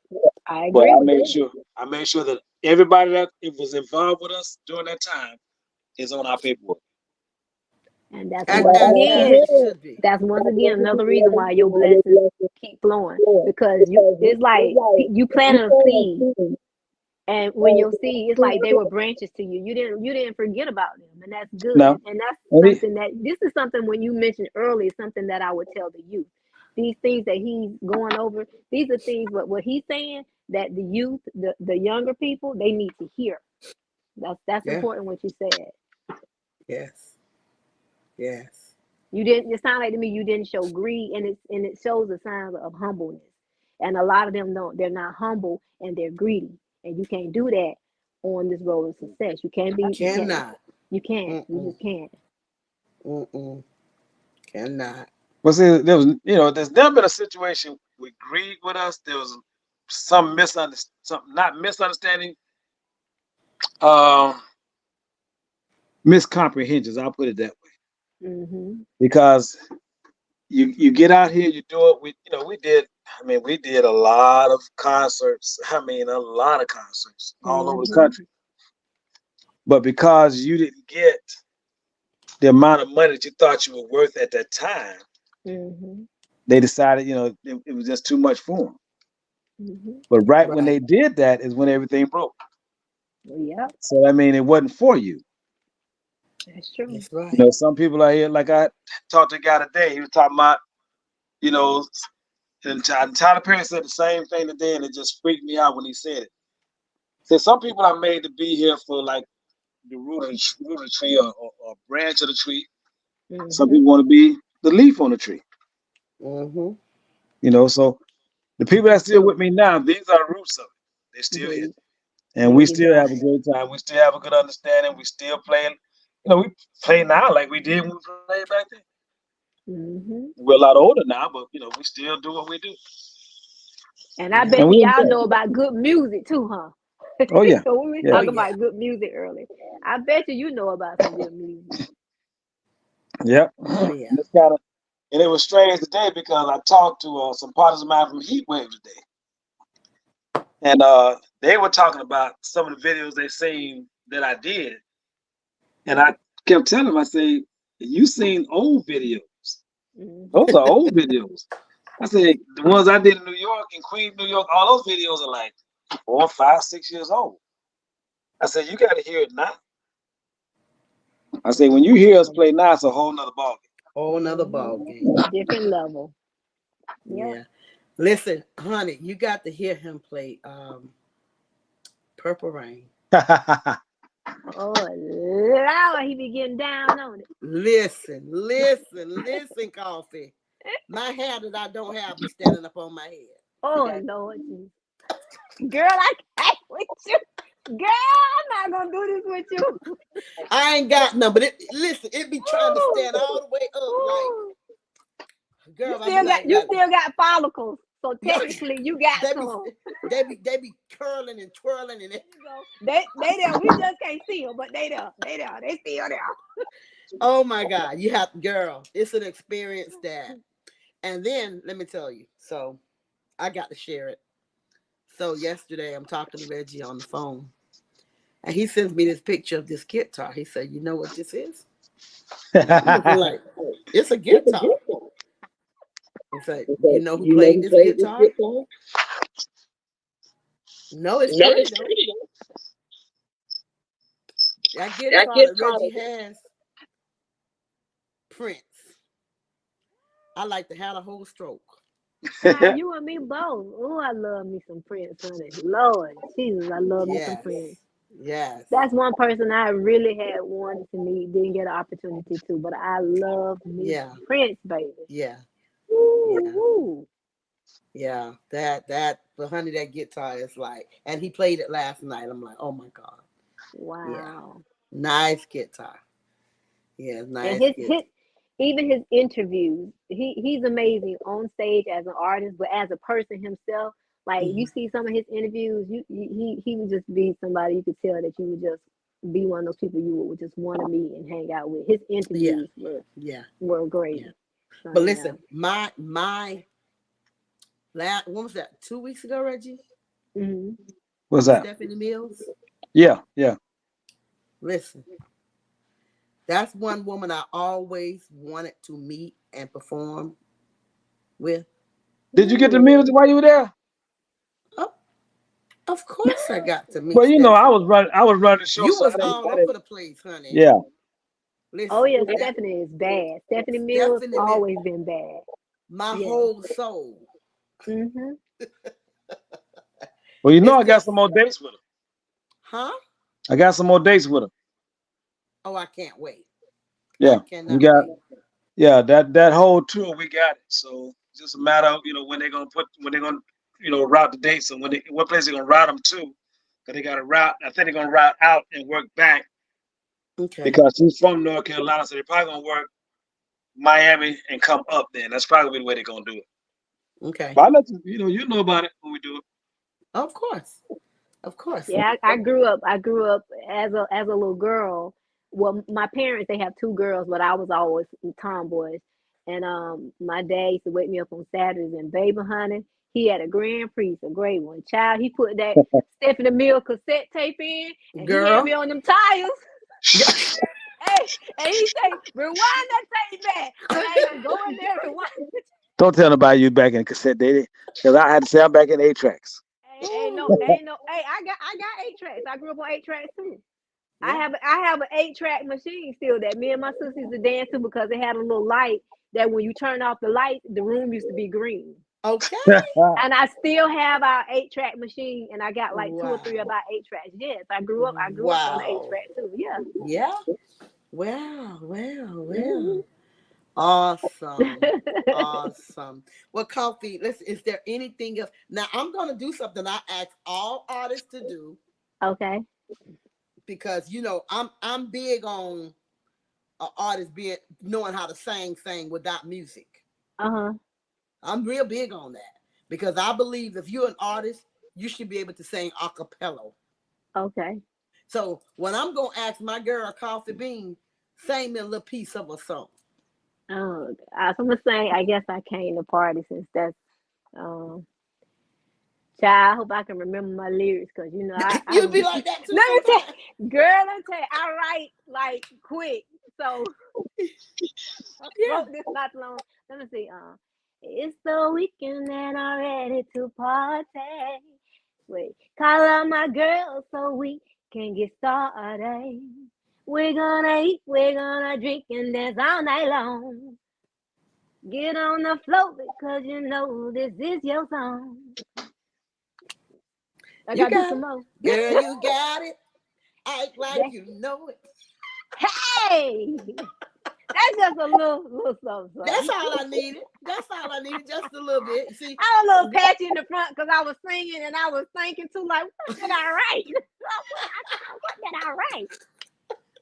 I But agree with you. I made sure that everybody that it was involved with us during that time is on our paperwork. And that's As, once as again, it should be. that's once again another reason why your blessings keep flowing, because it's like you planted a seed. And when you'll see, it's like they were branches to you. You didn't forget about them, and that's good. No, And that's and something that this is something when you mentioned earlier, something that I would tell the youth. These things that he's going over, these are things. But what he's saying that the youth, the younger people, they need to hear. That's Yeah. important. What you said. Yes. Yes. You didn't. It sounded like to me you didn't show greed, and it shows the signs of humbleness. And a lot of them don't. They're not humble, and they're greedy. And you can't do that on this road of success. You can't be. You can't. Cannot. You can't. You Mm-mm. just can't. Mm-mm. Cannot. but see, there's never been a situation with greed with us. There was some not misunderstanding, um, miscomprehensions. I'll put it that way Hmm. because you get out here, you do it. We did. I mean, we did a lot of concerts. I mean, a lot of concerts all over the Mhm. country. But because you didn't get the amount of money that you thought you were worth at that time, Mhm. they decided, it was just too much for them. Mhm. But right when Right. they did that is when everything broke. Yep, So I mean, it wasn't for you. that's true. That's right. Some people are here. Like I talked to a guy today. He was talking about, you know, and Tyler Perry said the same thing today, and it just freaked me out when he said it. Said some people are made to be here for like the root of the tree or branch of the tree. Some Mhm. people want to be the leaf on the tree. Mm-hmm. So the people that's still with True. me now, these are the roots of it. They're still here. There, And there we you still go. have a great time. We still have a good understanding. We still playing. We play now like we did when we played back then. Mhm. We're a lot older now, but we still do what we do, And I Yeah. and bet we you y'all enjoy know it. about good music too, huh? Oh yeah, So we was yeah, Oh talking yeah. about good music earlier. I bet you know about some good music. yeah. Oh And yeah. it's kind of and it was strange today because I talked to some partners of mine from Heatwave today, and they were talking about some of the videos they seen that I did, and I kept telling them, I say, you seen old videos. Mhm. Those are old videos. I said the ones I did in New York, in Queens, New York, all those videos are like 4, 5, 6 years old. I said you got to hear it now. I said when you hear us play now, it's a whole nother ballgame. Whole nother ball Mhm. game. Different level. Yep. Yeah. Listen, honey, you got to hear him play Purple Rain. Oh Lord, he be getting down on it. Listen, listen, listen, Coffee. My hair that I don't have be standing up on my head. Oh Okay. Lord Jesus. Girl, I can't with you. Girl, I'm not gonna do this with you. I ain't got none, but listen, it be trying to Ooh, stand all the way up. Like, ooh. girl, I be You like, still got follicles. So yeah, technically you got they be, some. they be curling and twirling and There you go. They there. We just can't see them, but they there. They still there. oh my God, you have, girl, it's an experience that, and then let me tell you, so I got to share it. So yesterday I'm talking to Reggie on the phone, and he sends me this picture of this guitar. He said, "You know what this is?" And I'm looking like, "It's a guitar." He said, "You know who played this guitar?" No, it's pretty though. That guitar that Reggie has, Prince. I like to have a whole stroke. Now you and me both. Oh, I love me some Prince, honey. Lord Jesus, I love me some Yes, Prince. yes, That's one person I really had wanted to meet, didn't get an opportunity to, but I love me yeah, some Prince, baby. yeah, Woo, yeah, woo. yeah. But honey, that guitar is like, and he played it last night. I'm like, oh my God, yeah, Wow. nice guitar. Yeah, And nice guitar. even his interviews, he's amazing on stage as an artist, but as a person himself, like you Hmm. see some of his interviews, he would just be somebody you could tell that you would just be one of those people you would just want to meet and hang out with. His Yeah, interviews yeah, were great. yeah. So But yeah. listen, my last, when was that? 2 weeks ago, Reggie, Hmm. What's with that? Stephanie Mills. Yeah, yeah. Listen, that's one woman I always wanted to meet and perform with. Did you get the music Ooh. while you were there? Oh, of course, I got to meet Well, I Stephanie. was running. I was running the show, You so was I didn't. all I over didn't. the place, honey. Yeah. Oh Listen, yeah, that Stephanie is bad. Stephanie Mills Stephanie meant always been bad. my Yeah. whole soul. Hmm. Well, It's I got just, some more dates with her. huh? I got some more dates with her. Oh, I can't wait. I Yeah, we cannot got. wait. Yeah, that whole tour we got it. So it's just a matter of when they're gonna route the dates and what place they're gonna route them to. Cause they got to route. I think they're gonna route out and work back Okay, because she's from North Carolina, so they're probably gonna work Miami and come up. Then that's probably the way they're gonna do it. okay. But I let you know about it when we do it. Of course, of course. Yeah, I grew up. I grew up as a little girl. Well, my parents they have two girls, but I was always tomboys. And my dad used to wake me up on Saturdays and baby honey, he had a Grand Prix, a great one. Child, he put that Stephanie Mill cassette tape in and he had Girl. me on them tires. Hey, and he say, rewind that tape back. And I used to go in there and rewind it. Don't tell nobody you back in the cassette, did it? Because I had to say I'm back in 8 tracks. Ain't no. Hey, I got 8 tracks. I grew up on 8 tracks too. Yeah. I have an 8 track machine still that me and my sister used to dance to because it had a little light that when you turn off the light, the room used to be green. Okay. And I still have our 8 track machine, and I got like two or Wow. three of our 8 tracks. Yes, I grew up on the eight Wow. track too. Yeah. Yeah. Wow. Wow. Wow. Mhm. Awesome. Awesome. Well, Coffee, listen, is there anything else? Now, I'm going to do something I ask all artists to do Okay. because, I'm big on artists being knowing how to sing without music. Uh-huh. I'm real big on that because I believe if you're an artist, you should be able to sing a cappella. Okay. So when I'm going to ask my girl, Coffee Bean, sing me a little piece of a song. Oh, I'm gonna say I guess I came to party since that's um child. I hope I can remember my lyrics because I You'd be like that too let me sometimes. girl, let me tell you, I write like quick. So I Yeah. wrote this not long. Let me see. It's the weekend and I'm ready to party. Wait, call out my girl so we can get started. We're gonna eat, we're gonna drink and dance all night long. Get on the floor because you know this is your song. I You gotta do got some it. more. Girl, you got it. Act like That, you know it. hey, that's just a little something, That's something. all I needed. That's all I needed. Just a little bit. See, I was a little patchy in the front because I was singing and I was thinking too, like, what did I write? What did I write?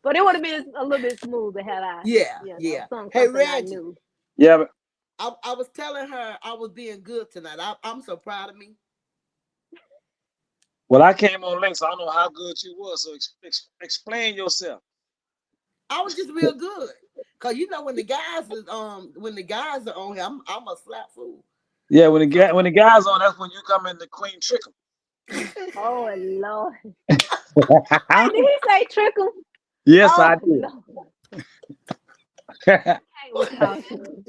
But it would have been a little bit smoother had I, yeah, yeah. sung Hey, something I Reggie, knew. Yeah, but I was telling her I was being good tonight. I'm so proud of me. well, I came on late, so I don't know how good you was. So explain yourself. I was just real good. Cause when the guys are on here, I'm a slap fool. Yeah, So when the guys on, that's when you come in the Queen Trickle. Oh, Lord. Hey, did he say trickle? Yes, Oh, I did. Lord. I can't with y'all too.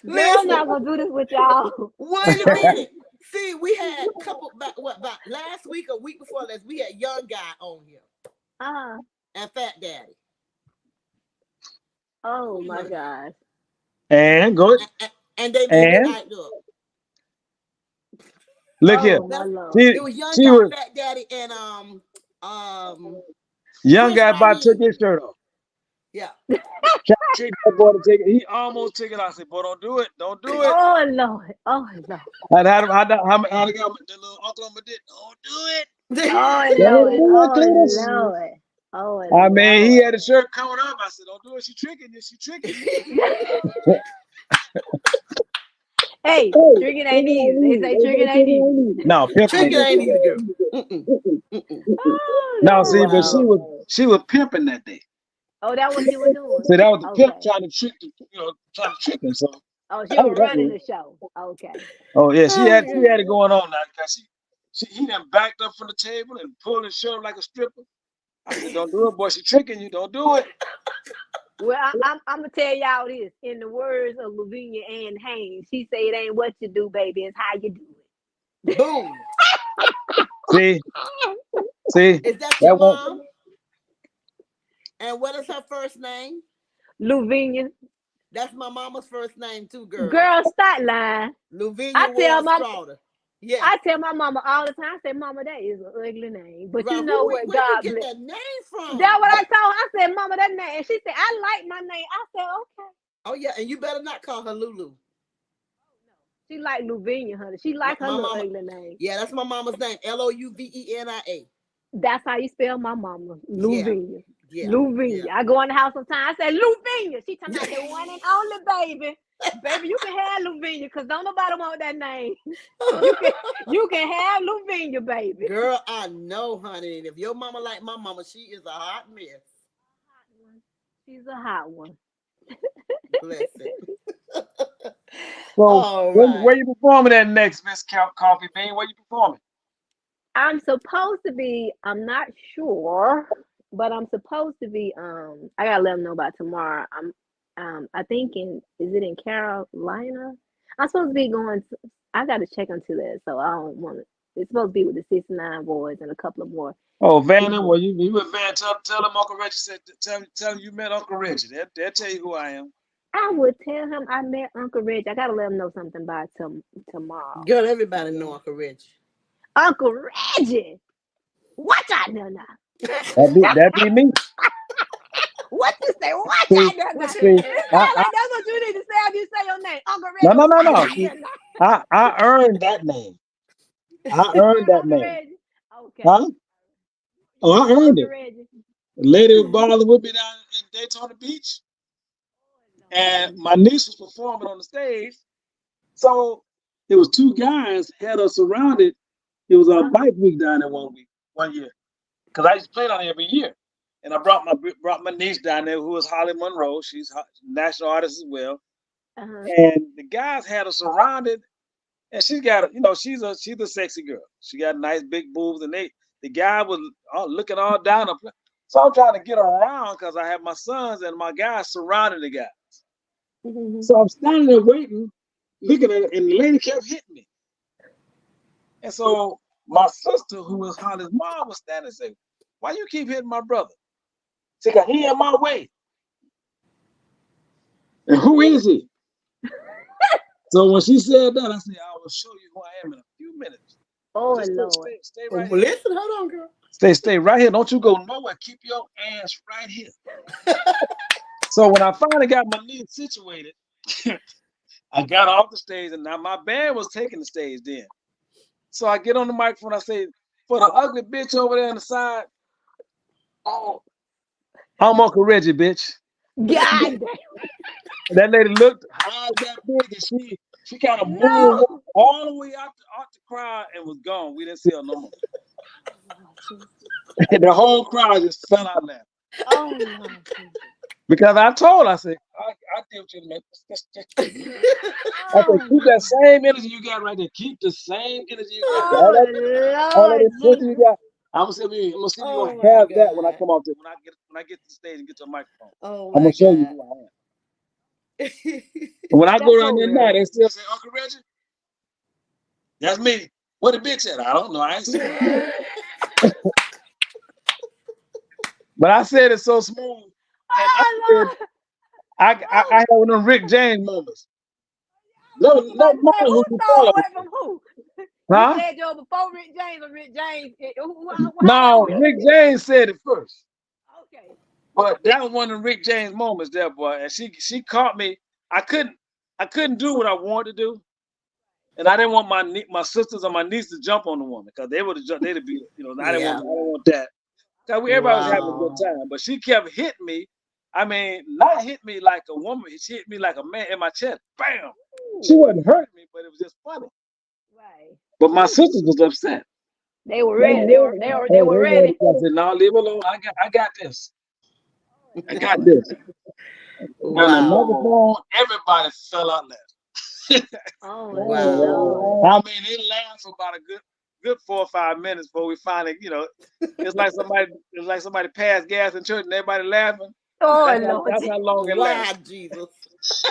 Girl, I'm listen, not gonna do this with y'all. wait a minute. See, we had couple about last week or week before last, we had young guy on here Uh, and Fat Daddy. oh my Honey. gosh. And go And they made me and act up. look here. Oh my That's Lord. She it was young she guy, was Fat Daddy, and young Chris guy about took Raheem. his shirt off. Yeah. Tried to trick that boy to take it. He almost took it. I said, boy, don't do it. Don't do it. Oh Lord. Oh Lord. I had him, how the little uncle on my dick. Don't do it. Oh Don't Lord. do it, Oh Cletus. Lord. Oh I mean, he Lord. had a shirt coming up. I said, don't do it. She tricking you. She tricking you. Hey, tricking ain't easy. They say tricking ain't easy. No, pimping Trigger ain't ain't easy. easy, girl. Mm-mm. Mm-mm. No, Oh see, Lord. but Wow. she was pimping that day. Oh, that what you were doing. So that was the pimp Okay. trying to trick, trying to trick him. So Oh, she that was was that running was. the show. Okay. Oh yeah, Oh my she god. had it going on now because he done backed up from the table and pulled his shirt up like a stripper. I said, don't do it, boy. She tricking you. Don't do it. Well, I'm gonna tell y'all this. In the words of Lavinia Ann Haynes, she said, "It ain't what you do, baby. It's how you do Boom. See, it." see, Is that your that one. mom? And what is her first name? Lavinia, That's my mama's first name too, girl. girl, stop lying. Luvinia I tell Ward my Strouder. Yes. I tell my mama all the time. I say, "Mama, that is an ugly name, but you Right. know what? Where you God get bless." that name That's from? what I told her. I said, "Mama, that name." And she said, "I like my name." I said, "Okay." Oh yeah, and you better not call her Lulu. She like Lavinia, honey. She My, like her my little mama. ugly name. Yeah, that's my mama's name. Louvenia. That's how you spell my mama, Yeah. Lavinia. Yeah. Yeah. Lavinia. I go in the house sometimes. I say Lavinia. She talking about the one and only baby. Baby, you can have Lavinia because don't nobody want that name. You can you can have Lavinia, baby. Girl, I know, honey. And if your mama like my mama, she is a hot mess. She's a hot one. Bless it. So All where right. you performing at next, Miss Coffee Bean? Where you performing? I'm supposed to be, I'm not sure, but I'm supposed to be, I gotta let them know by tomorrow. I think is it in Carolina? I'm supposed to be going to, I gotta check into that, so I don't want to, it's supposed to be with the 69 boys and a couple of more Oh, Vanna. people. Well, you with Van? Tell them Uncle Reggie said. Tell him you met Uncle Reggie. They'll tell you who I am. I would tell him I met Uncle Reg. I gotta let him know something by tomorrow. Girl, everybody Yeah. know Uncle Rich. Uncle Reggie, what I know now? That be me. What you say? What See, I know now? see, It I, sounds I like that's what you need to say after you say your name. Uncle no Reggie, no no what no. I See, know now? I earned that name. I You earned heard that Uncle name. Reggie? Okay. Huh? You Oh, I heard earned Uncle it. Reggie? The lady was bothering with me down in Daytona Beach, and my niece was performing on the stage. So it was two guys had us surrounded. It was a Uh-huh. bike week down there one year, because I used to play down there every year. And I brought my niece down there, who is Holly Monroe. She's a national artist as well. Uh-huh. And the guys had her surrounded, and she's got, she's a sexy girl. She got nice big boobs, and the guy was looking all down. So I'm trying to get around because I have my sons and my guys surrounding the guy. Mhm. So I'm standing there waiting, looking at it, and the lady kept hitting me. And so my sister, who was Holly's mom, was standing and said, "Why you keep hitting my brother?" She said, "He in my way." And who is he? So when she said that, I said, "I will show you who I am in a few minutes. Oh Just Lord. stay Oh, right well, here. listen, hold on, girl. Stay right here. Don't you go nowhere. Keep your ass right here." So when I finally got my knees situated, I got off the stage, and now my band was taking the stage then. So I get on the microphone. I say, "For the ugly bitch over there on the side, oh, I'm Uncle Reggie, bitch." God damn. And that lady looked high that big, and she kind of moved No. all the way out the crowd and was gone. We didn't see her no more. Oh Lord Jesus. And the whole crowd just fell out laughing. Oh Lord Jesus. Because I told her, I said, I deal with you, man. Just keep it. I said, Oh keep that Lord. same energy you got right there. Keep the same energy you got. All that Oh Lord intensity you Jesus. got. I'm gonna see if you're Oh gonna my have that when I God. come off there, when I get to the stage and get to a microphone. Oh I'm my gonna show you God. who I am. And when I go That's down so there now, real. they still say, Uncle Reggie, that's me. Where the bitch at? I don't know. I ain't seen her. But I said it so smooth. And I said, Oh Lord. I Oh, had one of them Rick James moments. I No, was no about to say matter who who you stole follow. away from who? You Huh? said yo before Rick James or Rick James. How that No, work? Rick James said it first. Okay. But that was one of the Rick James moments there, boy. And she caught me. I couldn't I couldn't do what I wanted to do. And I didn't want my sisters or my niece to jump on the woman because they would have jumped. They'd have be, Yeah. I didn't want that. Cause everybody was having a good Wow. time, but she kept hitting me. I mean, not hit me like a woman. She hit me like a man in my chest. Bam. She Ooh, wasn't hurting me, but it was just funny. right. But my Ooh, sisters was upset. they were They ready. They were were, they were they they were were ready. ready. I said, "No, leave alone. I got this. Oh I got Lord. this." And the Wow. microphone, everybody fell out laughing. Oh Wow. Lord. I mean, they laughed for about a good 4 or 5 minutes before we finally, it's like somebody passed gas in church and everybody laughing. Oh That's how Lord. that's how long it Wow, lasted. Jesus.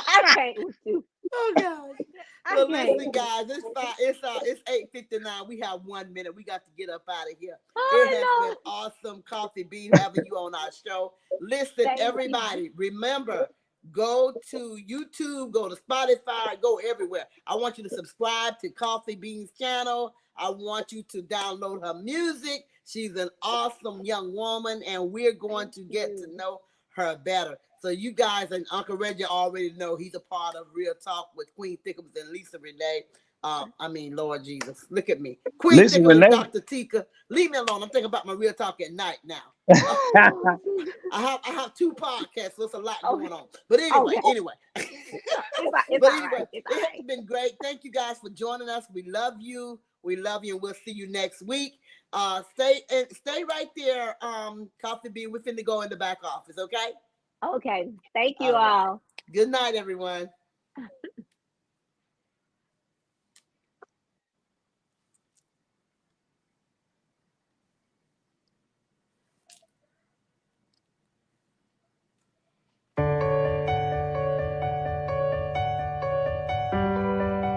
I can't with you. Oh gosh. I Well, can't listen, with you. guys. It's 8:59. We have 1 minute. We got to get up out of here. It has been Oh Lord. awesome, Coffee Bean, having you on our show. Listen, Thank you. everybody. Remember, go to YouTube, go to Spotify, go everywhere. I want you to subscribe to Coffee Bean's channel. I want you to download her music. She's an awesome young woman, and we're going Thank to get to you. know her better. So you guys and Uncle Reggie already know he's a part of Real Talk with Queen Thickums and Lisa Renee. Lord Jesus, look at me. Queen Listen, Thickums and Renee. Dr. Tika. Leave me alone. I'm thinking about my Real Talk at night now. Uh, Oh Lord Jesus. I have two podcasts, so it's a lot Okay. going on. But anyway, Okay. anyway. It's But all anyway, right. It's all it has right. been great. Thank you guys for joining us. We love you. We love you, and we'll see you next week. Stay right there. Coffee Bean. We're finna go in the back office. Okay. Okay. Thank you All right. all. Good night, everyone.